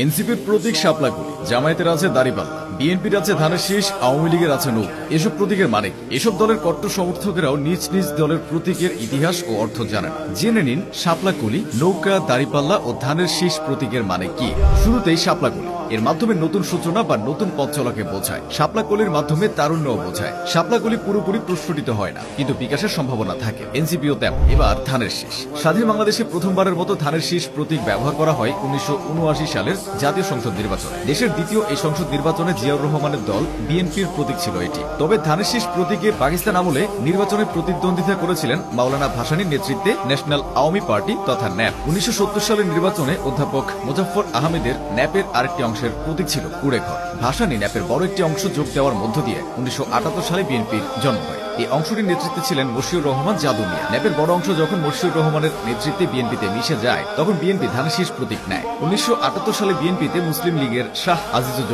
এনসিপির প্রতীক শাপলাকলি, জামায়াতের আছে দাড়িপাল্লা, বিএনপির আছে ধানের শীষ, আওয়ামী লীগের আছে নৌকা। এসব প্রতীকের মানে এসব দলের কট্টর সমর্থকেরাও নিজ নিজ দলের প্রতীকের ইতিহাস ও অর্থ জানেন। জেনে নিন শাপলাকলি, নৌকা, দাড়িপাল্লা ও ধানের শীষ প্রতীকের মানে কি। শুরুতেই শাপলাকলি এর মাধ্যমে নতুন সূচনা বা নতুন পথ চলাকে বোঝায়। শাপলাকলির মাধ্যমে তারুণ্যও বোঝায়। শাপলাকলি পুরোপুরি প্রস্ফুটিত হয় না, কিন্তু বিকাশের সম্ভাবনা থাকে। এনসিপিও তেমন। এবার ধানের শীষ। স্বাধীন বাংলাদেশে প্রথমবারের মতো ধানের শীষ প্রতীক ব্যবহার করা হয় 1979 সালের জাতীয় সংসদ নির্বাচনে। দেশের দ্বিতীয় এই সংসদ নির্বাচনে জিয়াউর রহমানের দল বিএনপির প্রতীক ছিল এটি। তবে ধানের শীষ প্রতীকে পাকিস্তান আমলে নির্বাচনে প্রতিদ্বন্দ্বিতা করেছিলেন মাওলানা ভাসানীর নেতৃত্বে ন্যাশনাল আওয়ামী পার্টি তথা ন্যাপ। 1970 সালের নির্বাচনে অধ্যাপক মোজাফফর আহমেদের ন্যাপের আরেকটি অংশের প্রতীক ছিল কুড়েঘর। ভাসানী ন্যাপের বড় একটি অংশ যোগ দেওয়ার মধ্য দিয়ে 1978 সালে বিএনপির জন্ম হয়। এই অংশটির নেতৃত্বে ছিলেন মশিউর রহমান জাদু মিয়া। ন্যাপের বড় অংশ যখন মশিউর রহমানের নেতৃত্বে বিএনপিতে মিশে যায়, তখন বিএনপি ধানের শীষ প্রতীক নেয়। 1978 সালে বিএনপিতে মুসলিম লীগের শাহ আজিজুর